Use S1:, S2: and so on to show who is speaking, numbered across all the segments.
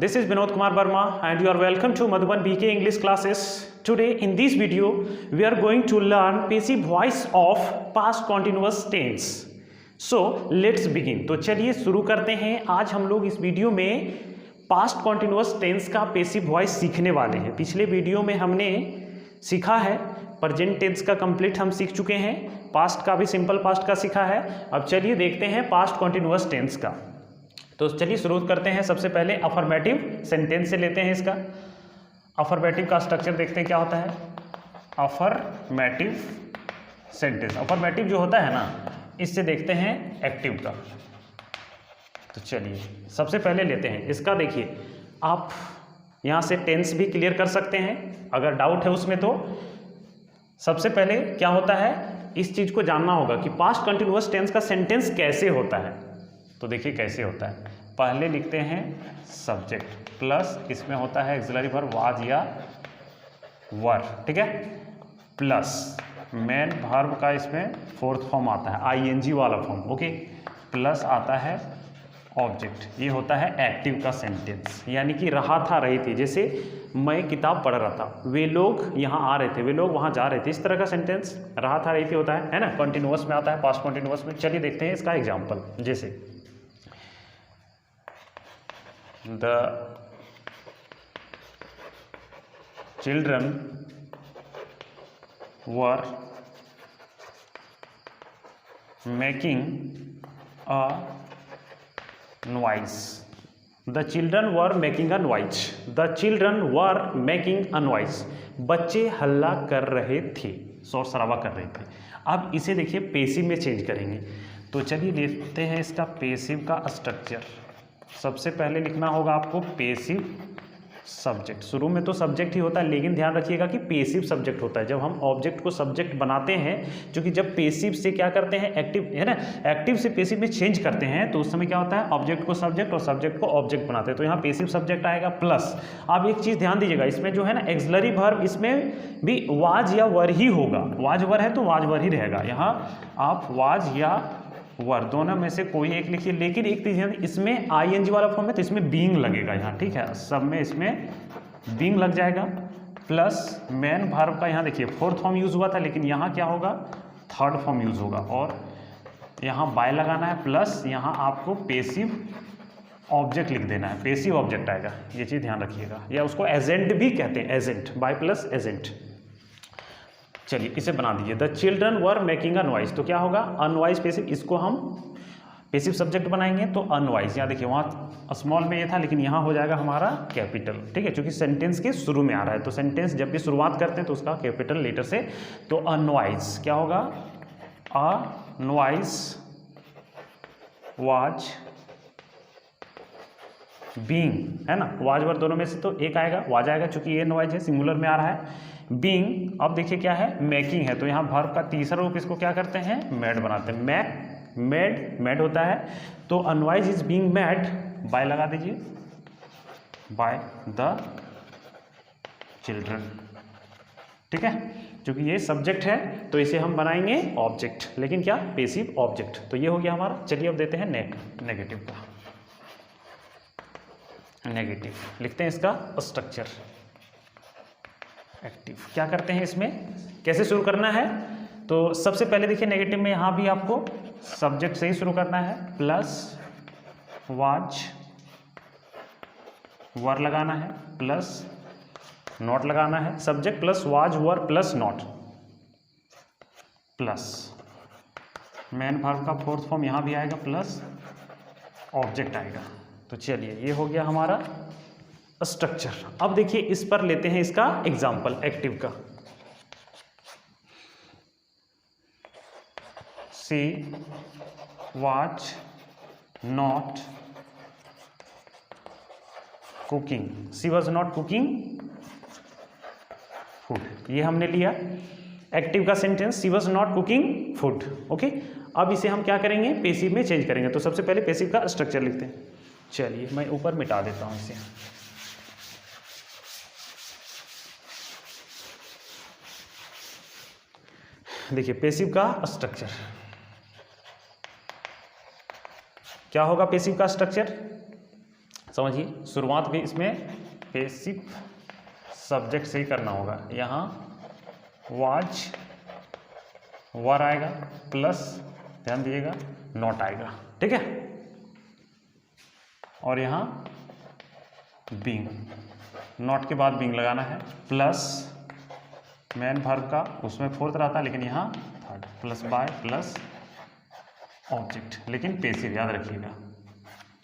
S1: this is Vinod Kumar Verma and you are welcome to Madhuban BK English classes. Today in this video we are going to learn passive voice of past continuous tense. So let's begin. तो चलिए शुरू करते हैं. आज हम लोग इस video में पास्ट कॉन्टिन्यूअस टेंस का पैसिव वॉइस सीखने वाले हैं. पिछले वीडियो में हमने सीखा है प्रेजेंट टेंस का कंप्लीट हम सीख चुके हैं, पास्ट का भी सिंपल पास्ट का सीखा है. अब चलिए देखते हैं पास्ट कॉन्टिन्यूअस टेंस का. तो चलिए शुरू करते हैं. सबसे पहले अफर्मेटिव सेंटेंस से लेते हैं इसका. अफर्मेटिव का स्ट्रक्चर देखते हैं क्या होता है. अफर्मेटिव सेंटेंस, अफर्मेटिव जो होता है ना, इससे देखते हैं एक्टिव का. तो चलिए सबसे पहले लेते हैं इसका. देखिए आप यहाँ से टेंस भी क्लियर कर सकते हैं अगर डाउट है उसमें. तो सबसे पहले क्या होता है, इस चीज़ को जानना होगा कि पास्ट कंटिन्यूअस टेंस का सेंटेंस कैसे होता है. तो देखिए कैसे होता है. पहले लिखते हैं सब्जेक्ट प्लस इसमें होता है एक्सिलरी वर्ब वाज या वर, ठीक है, प्लस मेन वर्ब का इसमें फोर्थ फॉर्म आता है आईएनजी वाला फॉर्म, ओके, प्लस आता है ऑब्जेक्ट. ये होता है एक्टिव का सेंटेंस, यानी कि रहा था रही थी. जैसे मैं किताब पढ़ रहा था, वे लोग यहाँ आ रहे थे, वे लोग वहाँ जा रहे थे, इस तरह का सेंटेंस रहा था रही थी होता है ना. कंटिन्यूअस में आता है, पास्ट कंटिन्यूअस में. चलिए देखते हैं इसका एग्जाम्पल. जैसे the children were making a noise. The children were making a noise. The children were making a noise. बच्चे हल्ला कर रहे थे, शोर शराबा कर रहे थे. अब इसे देखिए पेसिव में चेंज करेंगे. तो चलिए देखते हैं इसका पेसिव का स्ट्रक्चर. सबसे पहले लिखना होगा आपको पेसिव सब्जेक्ट. शुरू में तो सब्जेक्ट ही होता है, लेकिन ध्यान रखिएगा कि पेसिव सब्जेक्ट होता है. जब हम ऑब्जेक्ट को सब्जेक्ट बनाते हैं, क्योंकि जब पेसिव से क्या करते हैं, एक्टिव है ना, एक्टिव से पेसिव में चेंज करते हैं, तो उस समय क्या होता है, ऑब्जेक्ट को सब्जेक्ट और सब्जेक्ट को ऑब्जेक्ट बनाते हैं. तो यहाँ पेसिव सब्जेक्ट आएगा प्लस. आप एक चीज़ ध्यान दीजिएगा, इसमें जो है ना एक्सिलरी वर्ब, इसमें भी वाज या वर ही होगा. वाज वर है तो वाज वर ही रहेगा. यहाँ आप वाज या वर दोनों में से कोई एक लिखिए. लेकिन एक चीज़ इसमें आईएनजी वाला फॉर्म है तो इसमें बीइंग लगेगा यहाँ, ठीक है, सब में इसमें बीइंग लग जाएगा. प्लस मेन वर्ब का यहाँ देखिए फोर्थ फॉर्म यूज़ हुआ था, लेकिन यहाँ क्या होगा, थर्ड फॉर्म यूज़ होगा. और यहाँ बाय लगाना है, प्लस यहाँ आपको पेसिव ऑब्जेक्ट लिख देना है, पेसिव ऑब्जेक्ट आएगा. ये चीज़ ध्यान रखिएगा, या उसको एजेंट भी कहते हैं, एजेंट, बाय प्लस एजेंट. चलिए इसे बना दीजिए. The children were making a noise. तो क्या होगा, अनवाइज पेसिव, इसको हम पेसिव सब्जेक्ट बनाएंगे तो अनवाइज. यहाँ देखिए वहाँ स्मॉल में ये था, लेकिन यहाँ हो जाएगा हमारा कैपिटल, ठीक है, क्योंकि सेंटेंस के शुरू में आ रहा है. तो सेंटेंस जब भी शुरुआत करते हैं तो उसका कैपिटल लेटर से. तो अनवाइज क्या होगा, अनवाइज वाज बीइंग, है ना, वाज वर दोनों में से तो एक आएगा, वाज आएगा, चूंकि ये नॉइज है, सिंगुलर में आ रहा है. बीइंग, अब देखिए क्या है, मेकिंग है, तो यहाँ वर्ब का तीसरा रूप इसको क्या करते हैं, मेड बनाते हैं. मेड होता है. तो unwise is being made by लगा दीजिए, बाय द चिल्ड्रन, ठीक है, क्योंकि ये सब्जेक्ट है तो इसे हम बनाएंगे ऑब्जेक्ट, लेकिन क्या, पेसिव ऑब्जेक्ट. तो ये हो गया हमारा. चलिए अब देते हैं नेगेटिव का. नेगेटिव लिखते हैं इसका स्ट्रक्चर. एक्टिव क्या करते हैं, इसमें कैसे शुरू करना है. तो सबसे पहले देखिए नेगेटिव में यहाँ भी आपको सब्जेक्ट से ही शुरू करना है, प्लस वाज वर लगाना है, प्लस नॉट लगाना है. Subject plus was were plus not, plus main verb का फोर्थ फॉर्म यहाँ भी आएगा, प्लस ऑब्जेक्ट आएगा. तो चलिए ये हो गया हमारा स्ट्रक्चर. अब देखिए इस पर लेते हैं इसका एग्जाम्पल एक्टिव का. She was not cooking. She was not cooking food, ये हमने लिया एक्टिव का sentence. She was not cooking food, okay. अब इसे हम क्या करेंगे, पेसिव में चेंज करेंगे. तो सबसे पहले पेसिव का स्ट्रक्चर लिखते हैं. चलिए मैं ऊपर मिटा देता हूं इसे. देखिए पेसिव का स्ट्रक्चर क्या होगा. पेसिव का स्ट्रक्चर समझिए, शुरुआत भी इसमें पेसिव सब्जेक्ट से ही करना होगा। यहाँ वाज वर आएगा प्लस, ध्यान दीजिएगा, नॉट आएगा, ठीक है। और यहाँ बीइंग, नॉट के बाद बीइंग लगाना है, प्लस मेन वर्ब का उसमें फोर्थ रहता है लेकिन यहाँ third, plus by plus object, लेकिन पेसिव, याद रखिएगा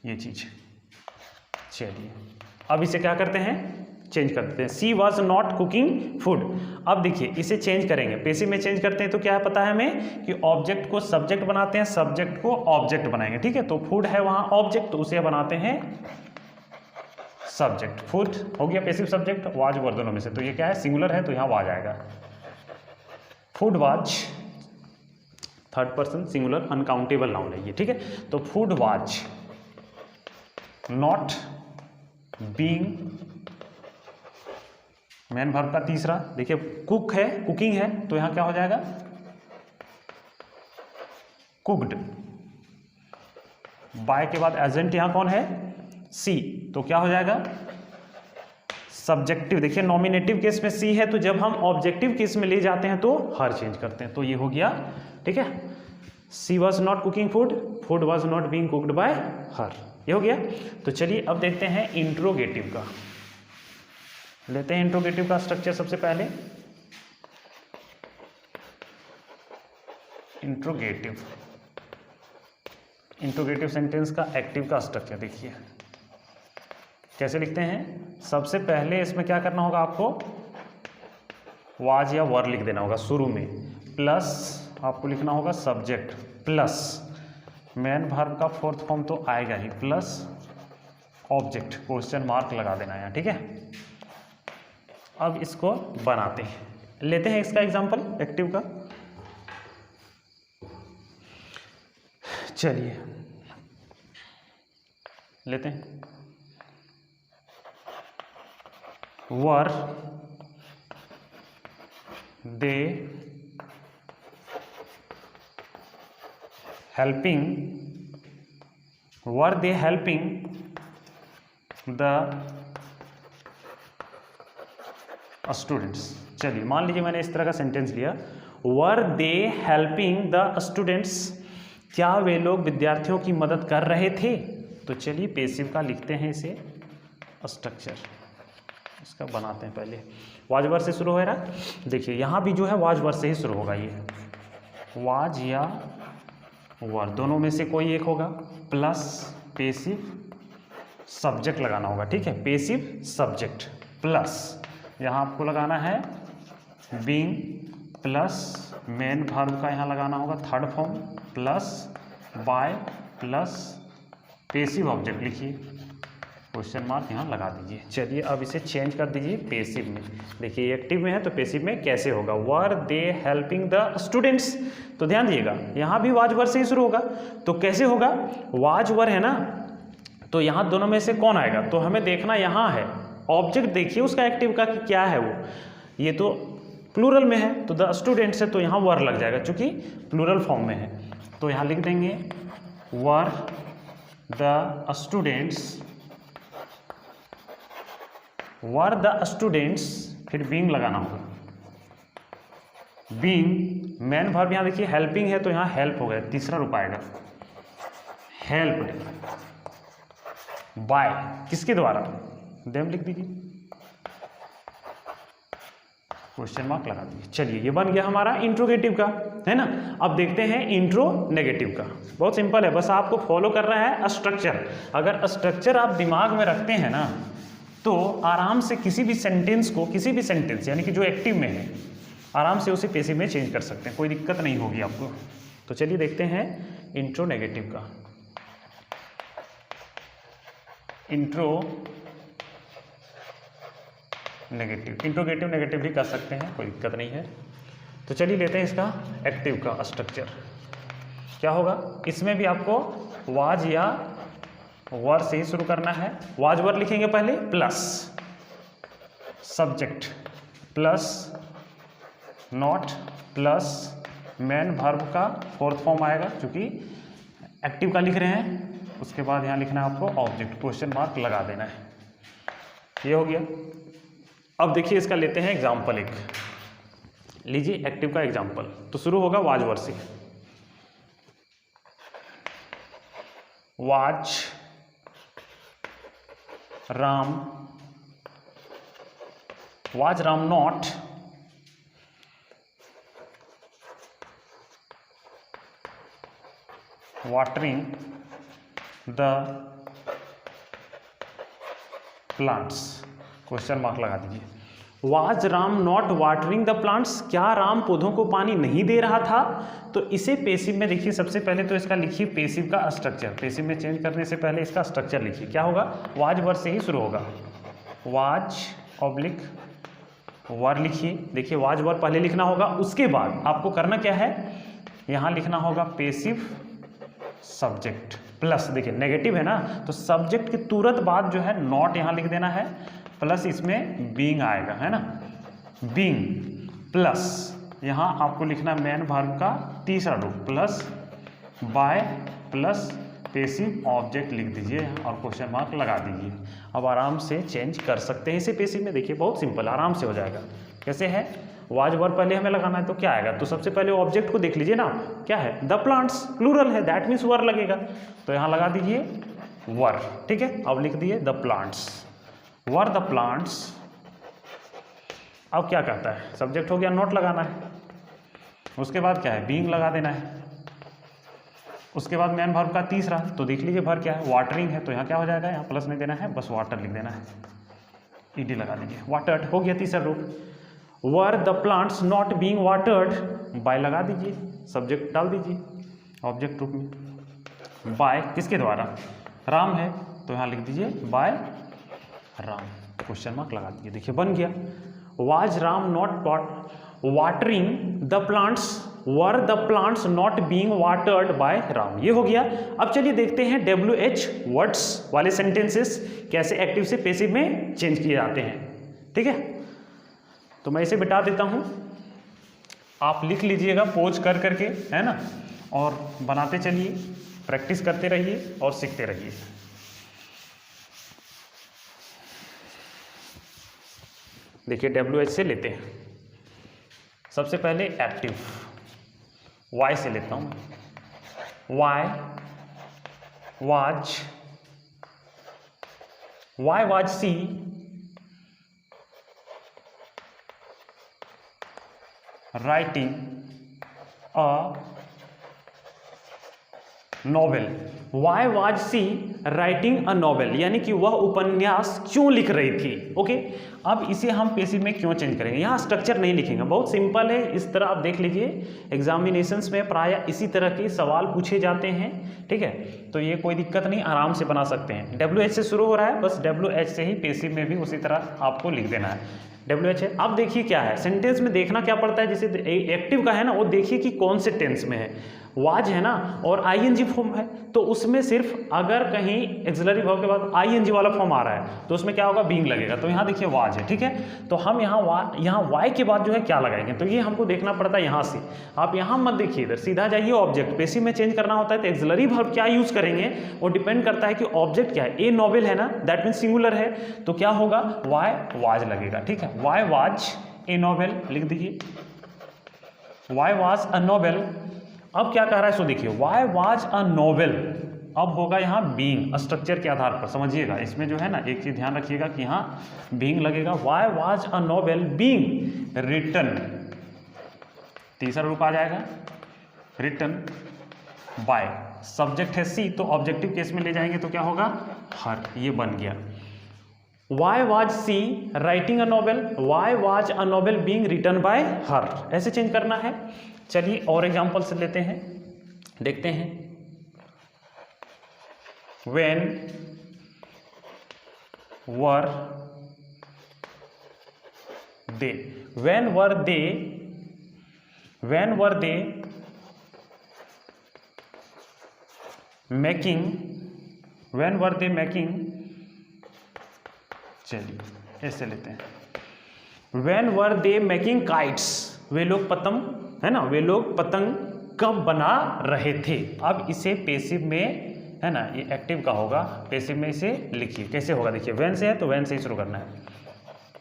S1: ये चीज। चलिए अब इसे क्या करते हैं, चेंज कर देते हैं। सी वॉज नॉट कुकिंग फूड। अब देखिए इसे चेंज करेंगे, पेसिव में चेंज करते हैं तो क्या है पता है हमें कि ऑब्जेक्ट को सब्जेक्ट बनाते हैं, सब्जेक्ट को ऑब्जेक्ट बनाएंगे, ठीक है। तो फूड है वहाँ ऑब्जेक्ट, तो उसे बनाते हैं सब्जेक्ट। फूड हो गया पेसिव सब्जेक्ट, वाज वर दोनों में से, तो ये क्या है, सिंगुलर है तो यहाँ वाज आएगा। Food was, third person singular uncountable noun है ये, ठीक है। तो food was not being, main verb का तीसरा, देखिए कुक है, कुकिंग है, तो यहां क्या हो जाएगा, कुक्ड। बाय के बाद एजेंट यहां कौन है, सी, तो क्या हो जाएगा, सब्जेक्टिव। देखिए नॉमिनेटिव केस में सी है, तो जब हम ऑब्जेक्टिव केस में ले जाते हैं तो हर चेंज करते हैं, तो ये हो गया, ठीक है। She was not cooking food, food was not being cooked by her, ये हो गया। तो चलिए अब देखते हैं इंट्रोगेटिव का, लेते हैं इंट्रोगेटिव का स्ट्रक्चर सबसे पहले। इंट्रोगेटिव सेंटेंस का एक्टिव का स्ट्रक्चर देखिए कैसे लिखते हैं। सबसे पहले इसमें क्या करना होगा, आपको वाज या वर लिख देना होगा शुरू में, प्लस आपको लिखना होगा सब्जेक्ट, प्लस मेन वर्ब का फोर्थ फॉर्म तो आएगा ही, प्लस ऑब्जेक्ट, क्वेश्चन मार्क लगा देना है, ठीक है। अब इसको बनाते हैं, लेते हैं इसका एग्जांपल एक्टिव का। चलिए लेते हैं, were they helping, were they helping the students. चलिए मान लीजिए मैंने इस तरह का सेंटेंस लिया, were they helping the students, क्या वे लोग विद्यार्थियों की मदद कर रहे थे। तो चलिए पेसिव का लिखते हैं इसे स्ट्रक्चर, इसका बनाते हैं। पहले वाज वर से शुरू हो रहा है, देखिए यहाँ भी जो है वाज वर से ही शुरू होगा, ये वाज या वर दोनों में से कोई एक होगा, प्लस पेसिव सब्जेक्ट लगाना होगा, ठीक है। पेसिव सब्जेक्ट प्लस यहाँ आपको लगाना है बीइंग, प्लस मेन वर्ब का यहाँ लगाना होगा third form, plus by, plus passive object लिखिए, क्वेश्चन मार्क यहाँ लगा दीजिए। चलिए अब इसे चेंज कर दीजिए पेसिव में, देखिए एक्टिव में है तो पेसिव में कैसे होगा, वर दे हेल्पिंग द स्टूडेंट्स। तो ध्यान दिएगा यहाँ भी वाज वर से ही शुरू होगा, तो कैसे होगा, वाज वर है ना, तो यहाँ दोनों में से कौन आएगा, तो हमें देखना यहाँ है ऑब्जेक्ट, देखिए उसका एक्टिव का क्या है वो, ये तो प्लूरल में है तो द स्टूडेंट्स है, तो यहाँ वर लग जाएगा चूंकि प्लूरल फॉर्म में है, तो यहाँ लिख देंगे were the students, were the students, फिर बीइंग लगाना होगा, बीइंग मेन वर्ब यहाँ देखिए हेल्पिंग है तो यहाँ हेल्प हो गया, तीसरा रूप आएगा, हेल्प्ड बाय, किसके द्वारा, देम लिख दीजिए, क्वेश्चन मार्क लगा दीजिए। चलिए ये बन गया हमारा इंट्रोगेटिव का, है ना। अब देखते हैं इंट्रो नेगेटिव का, बहुत सिंपल है, बस आपको फॉलो करना है स्ट्रक्चर। अगर स्ट्रक्चर आप दिमाग में रखते हैं ना तो आराम से किसी भी सेंटेंस को, किसी भी सेंटेंस यानी कि जो एक्टिव में है, आराम से उसे पेसिव में चेंज कर सकते हैं, कोई दिक्कत नहीं होगी आपको। तो चलिए देखते हैं इंट्रो नेगेटिव का। इंट्रो नेगेटिव, इंट्रोगेटिव नेगेटिव भी कर सकते हैं, कोई दिक्कत नहीं है। तो चलिए लेते हैं इसका एक्टिव का स्ट्रक्चर, क्या होगा, इसमें भी आपको वाज या वर से ही शुरू करना है, वाज वर लिखेंगे पहले, plus subject, plus not, plus main verb का फोर्थ फॉर्म आएगा, क्योंकि एक्टिव का लिख रहे हैं, उसके बाद यहाँ लिखना है आपको ऑब्जेक्ट, क्वेश्चन मार्क लगा देना है। ये हो गया। अब देखिए इसका लेते हैं एग्जाम्पल एक, लीजिए एक्टिव का एग्जाम्पल। तो शुरू होगा वाज वर्ड से। Was Ram not watering the plants, question mark लगा दीजिए। Was Ram not watering the plants, क्या राम पौधों को पानी नहीं दे रहा था? तो इसे पेसिव में देखिए, सबसे पहले तो इसका लिखिए पेसिव का स्ट्रक्चर। पेसिव में चेंज करने से पहले इसका स्ट्रक्चर लिखिए, क्या होगा? वाज वर्ड से ही शुरू होगा। वाज ऑब्लिक वर लिखिए। देखिए वाज वर्ड पहले लिखना होगा, उसके बाद आपको करना क्या है, यहाँ लिखना होगा पेसिव सब्जेक्ट प्लस, देखिए नेगेटिव है ना, तो सब्जेक्ट के तुरंत बाद जो है नॉट यहाँ लिख देना है, प्लस इसमें बीइंग आएगा, है ना, बीइंग प्लस यहाँ आपको लिखना मैन वर्ब का तीसरा रूप plus by plus passive object लिख दीजिए और क्वेश्चन मार्क लगा दीजिए। अब आराम से चेंज कर सकते हैं इसे पेसिव में। देखिए बहुत सिंपल, आराम से हो जाएगा। कैसे है? वाज वर्ब पहले हमें लगाना है तो क्या आएगा, तो सबसे पहले ऑब्जेक्ट को देख लीजिए ना, क्या है? द प्लांट्स, प्लूरल है, दैट मीन्स वर लगेगा, तो यहाँ लगा दीजिए वर, ठीक है। अब लिख दिए the plants, were the plants. अब क्या कहता है, सब्जेक्ट हो गया, नोट लगाना है, उसके बाद क्या है, बीइंग लगा देना है, उसके बाद मैन वर्ब का तीसरा, तो देख लीजिए वर्ब क्या है, वाटरिंग है, तो यहाँ क्या हो जाएगा, यहाँ प्लस नहीं देना है, बस वाटर लिख देना है, ईडी लगा दीजिए, वाटर्ड हो गया तीसरा रूप। Were the plants not being watered, by लगा दीजिए, सब्जेक्ट डाल दीजिए ऑब्जेक्ट रूप में, बाय किसके द्वारा, राम है, तो यहाँ लिख दीजिए बाय राम, क्वेश्चन मार्क लगा दीजिए। देखिए बन गया। Was Ram not watering the plants, were the plants not being watered by Ram, ये हो गया। अब चलिए देखते हैं WH वर्ड्स वाले सेंटेंसेस कैसे एक्टिव से पैसिव में चेंज किए जाते हैं, ठीक है। तो मैं इसे बिठा देता हूं, आप लिख लीजिएगा पोज कर करके, है ना, और बनाते चलिए, प्रैक्टिस करते रहिए और सीखते रहिए। देखिए WH से लेते हैं, सबसे पहले एक्टिव वाई से लेता हूं, why was she writing a novel, why was she writing a novel, यानी कि वह उपन्यास क्यों लिख रही थी। ओके, अब इसे हम पेसिव में क्यों चेंज करेंगे, यहाँ स्ट्रक्चर नहीं लिखेंगे, बहुत सिंपल है। इस तरह आप देख लीजिए, एग्जामिनेशंस में प्रायः इसी तरह के सवाल पूछे जाते हैं, ठीक है, तो ये कोई दिक्कत नहीं, आराम से बना सकते हैं। WH से शुरू हो रहा है, बस WH से ही पेसिव में भी उसी तरह आपको लिख देना है, WH है। अब देखिए क्या है, सेंटेंस में देखना क्या पड़ता है, जैसे एक्टिव का है ना, वो देखिए कि कौन से टेंस में है, वाज है ना और ING फॉर्म है, तो उसमें सिर्फ अगर कहीं एक्सिलरी वर्ब के बाद ING वाला फॉर्म आ रहा है तो उसमें क्या होगा, बीइंग लगेगा, तो यहाँ देखिए वाज है, ठीक है। तो हम यहाँ वाई के बाद जो है क्या लगाएंगे, तो ये हमको देखना पड़ता है यहाँ से। आप यहाँ मत देखिए, इधर सीधा जाइए ऑब्जेक्ट, पेसिव में चेंज करना होता है तो एक्सिलरी वर्ब क्या यूज करेंगे वो डिपेंड करता है कि ऑब्जेक्ट क्या है। ए नॉवेल है ना, दैट मीन सिंगुलर है, तो क्या होगा, वाई वाज लगेगा, ठीक है। वाई वाज ए नॉवेल लिख दीजिए, वाई वाज अ नॉवेल। अब क्या कह रहा है, सो देखिए, वाई वाज अ नॉवेल, अब होगा यहाँ बीइंग, स्ट्रक्चर के आधार पर समझिएगा, इसमें जो है ना एक चीज ध्यान रखिएगा कि यहाँ बीइंग लगेगा। Why was a novel being written, तीसरा रूप आ जाएगा रिटन बाय, सब्जेक्ट है सी, तो ऑब्जेक्टिव केस में ले जाएंगे तो क्या होगा, हर, ये बन गया। Why was she writing a novel, why was a novel being written by her, ऐसे चेंज करना है। चलिए और एग्जांपल से लेते हैं, देखते हैं। When were they, when were they making, when were they making, चलिए ऐसे लेते हैं, when were they making kites, वे लोग पतंग, है ना, वे लोग पतंग कब बना रहे थे। अब इसे पेसिव में है ना, ये एक्टिव का होगा, पैसिव में इसे लिखिए। कैसे होगा देखिए, व्हेन से है तो व्हेन से ही शुरू करना है।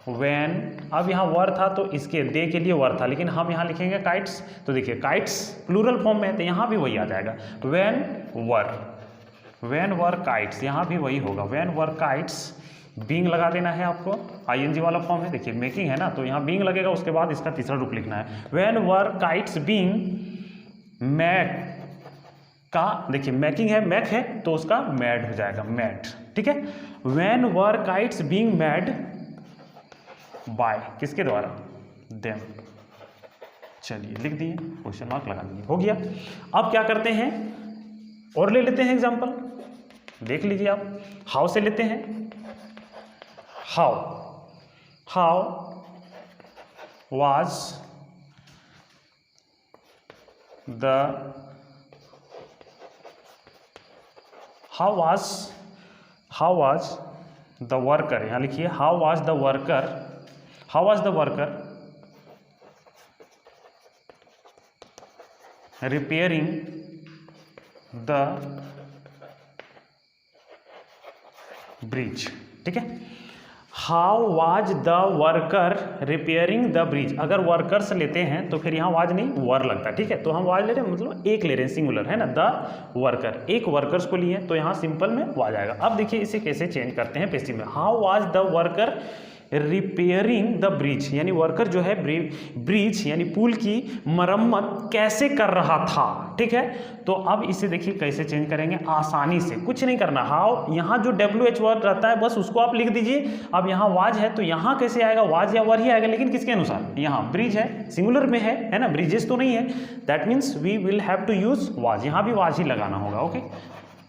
S1: व्हेन, अब यहाँ वर था तो इसके दे के लिए वर था, लेकिन हम यहाँ लिखेंगे काइट्स, तो देखिए काइट्स प्लूरल फॉर्म में है तो यहाँ भी वही आ जाएगा। व्हेन वर काइट्स, यहाँ भी वही होगा। व्हेन वर काइट्स, बीइंग लगा देना है आपको, आईएनजी वाला फॉर्म है, देखिए मेकिंग है ना, तो यहाँ बीइंग लगेगा, उसके बाद इसका तीसरा रूप लिखना है। When were kites being mad का, देखिए मेकिंग है, मैक है तो उसका मैड हो जाएगा, मैड, ठीक है। When were kites being made by, किसके द्वारा, देम। चलिए लिख दिए, क्वेश्चन मार्क लगा दिए, हो गया। अब क्या करते हैं, और ले लेते हैं एग्जांपल, देख लीजिए आप। हाउ से लेते हैं, हाउ वाज द वर्कर, यहाँ लिखिए how was the worker repairing the bridge, ठीक है। How was the worker repairing the bridge, अगर वर्कर्स लेते हैं तो फिर यहाँ वाज नहीं वर लगता, ठीक है। तो हम वाज ले रहे हैं, मतलब एक ले रहे हैं, सिंगुलर है ना, द वर्कर, एक वर्कर्स को लिए तो यहाँ सिंपल में वाज आएगा। अब देखिए इसे कैसे चेंज करते हैं पैसिव में। How was the worker repairing the bridge, यानी वर्कर जो है ब्रिज यानी पुल की मरम्मत कैसे कर रहा था, ठीक है। तो अब इसे देखिए कैसे चेंज करेंगे, आसानी से, कुछ नहीं करना। हाउ, यहाँ जो WH वर्ड रहता है बस उसको आप लिख दीजिए। अब यहाँ वाज है तो यहाँ कैसे आएगा, वाज या वर ही आएगा, लेकिन किसके अनुसार, यहाँ ब्रिज है, सिंगुलर में है ना, ब्रिजेस तो नहीं है, that means we will have to use was, यहाँ भी वाज ही लगाना होगा, ओके।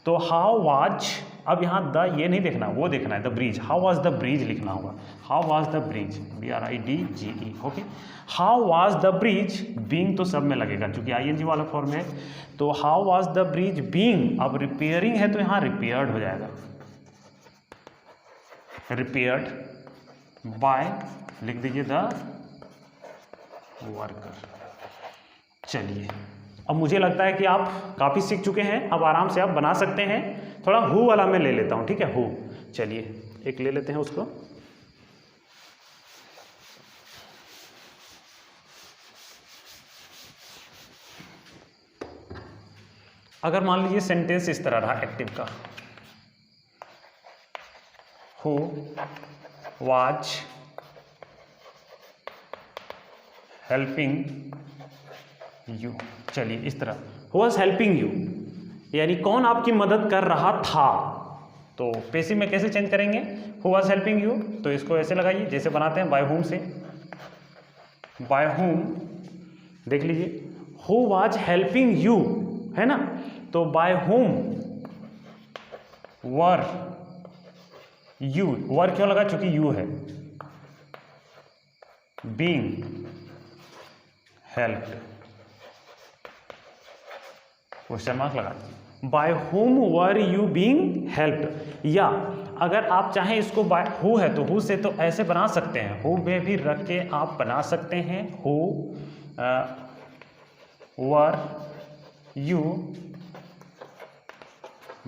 S1: तो हाउ वाज, अब यहाँ द ये नहीं देखना, वो देखना है the bridge, how was the bridge लिखना होगा, how was the bridge, BRIDGE, okay. How was the bridge, being तो सब में लगेगा क्योंकि ING वाला फॉर्म है, तो how was the bridge being, अब रिपेयरिंग है तो यहाँ रिपेयर्ड हो जाएगा, रिपेयर्ड बाय, लिख दीजिए द वर्कर। चलिए अब मुझे लगता है कि आप काफ़ी सीख चुके हैं, अब आराम से आप बना सकते हैं। थोड़ा हु वाला मैं ले लेता हूँ, ठीक है, हु। चलिए एक ले लेते हैं उसको। अगर मान लीजिए सेंटेंस इस तरह रहा एक्टिव का, हु वाज हेल्पिंग यू, चलिए इस तरह, हु वाज हेल्पिंग यू यानी कौन आपकी मदद कर रहा था। तो पैसिव में कैसे चेंज करेंगे, हु वाज हेल्पिंग यू, तो इसको ऐसे लगाइए जैसे बनाते हैं बाय होम से, बाय होम, देख लीजिए हु वाज हेल्पिंग यू है ना, तो बाय होम वर यू, वर क्यों लगा, चूंकि यू है, बीइंग हेल्प्ड, क्वेश्चन मार्क लगा दीजिए, by whom were you being helped. या अगर आप चाहें इसको बाय हु है तो हु से तो ऐसे बना सकते हैं, हु में भी रख के आप बना सकते हैं, who were you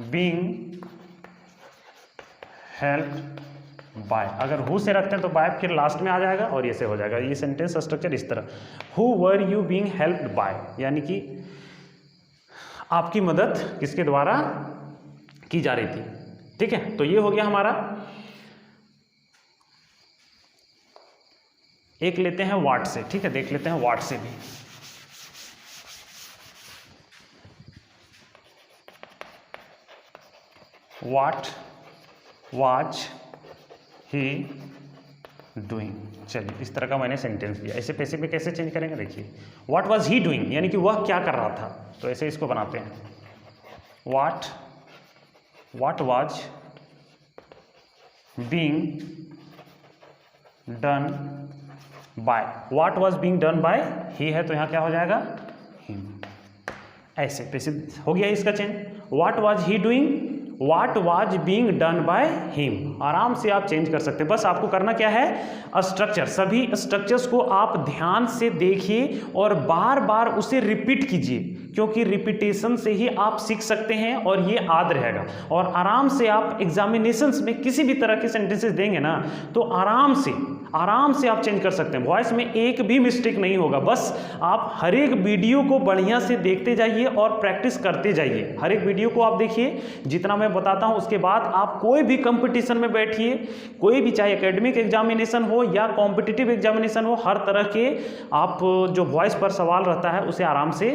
S1: being helped bye, अगर हु से रखते हैं तो बाय फिर लास्ट में आ जाएगा और ये से हो जाएगा। ये सेंटेंस स्ट्रक्चर इस तरह, who were you being helped bye, यानी कि आपकी मदद किसके द्वारा की जा रही थी, ठीक है। तो ये हो गया हमारा। एक लेते हैं वाट से, ठीक है, देख लेते हैं वाट से भी। वाट वाज ही डूइंग, चलिए इस तरह का मैंने सेंटेंस दिया। ऐसे पैसे में कैसे चेंज करेंगे, देखिए व्हाट वाज ही डूइंग यानी कि वह क्या कर रहा था, तो ऐसे इसको बनाते हैं, what was being done by, what was being done by ही है तो यहाँ क्या हो जाएगा, हिम। ऐसे पैसे हो गया इसका change, what was he doing, what was being done by him. आराम से आप चेंज कर सकते हैं, बस आपको करना क्या है, स्ट्रक्चर, सभी स्ट्रक्चर्स को आप ध्यान से देखिए और बार बार उसे रिपीट कीजिए। क्योंकि रिपीटेशन से ही आप सीख सकते हैं और ये याद रहेगा। और आराम से आप एग्जामिनेशंस में किसी भी तरह के सेंटेंसेस देंगे ना तो आराम से आप चेंज कर सकते हैं। वॉइस में एक भी मिस्टेक नहीं होगा। बस आप हर एक वीडियो को बढ़िया से देखते जाइए और प्रैक्टिस करते जाइए। हर एक वीडियो को आप देखिए जितना मैं बताता हूं, उसके बाद आप कोई भी कंपटीशन में बैठिए, कोई भी चाहे एकेडमिक एग्जामिनेशन हो या कॉम्पिटिटिव एग्जामिनेशन हो, हर तरह के आप जो वॉइस पर सवाल रहता है उसे आराम से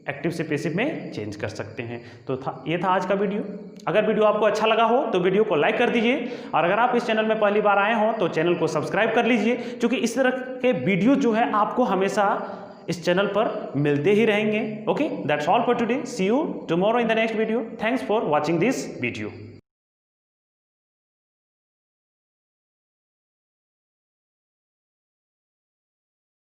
S1: एक्टिव से पैसिव में चेंज कर सकते हैं। तो ये था आज का वीडियो। अगर वीडियो आपको अच्छा लगा हो तो वीडियो को लाइक कर दीजिए, और अगर आप इस चैनल में पहली बार आए हो तो चैनल को सब्सक्राइब कर लीजिए, क्योंकि इस तरह के वीडियो जो है आपको हमेशा इस चैनल पर मिलते ही रहेंगे। Okay, that's all for today. See you tomorrow in the next video. Thanks for watching this video.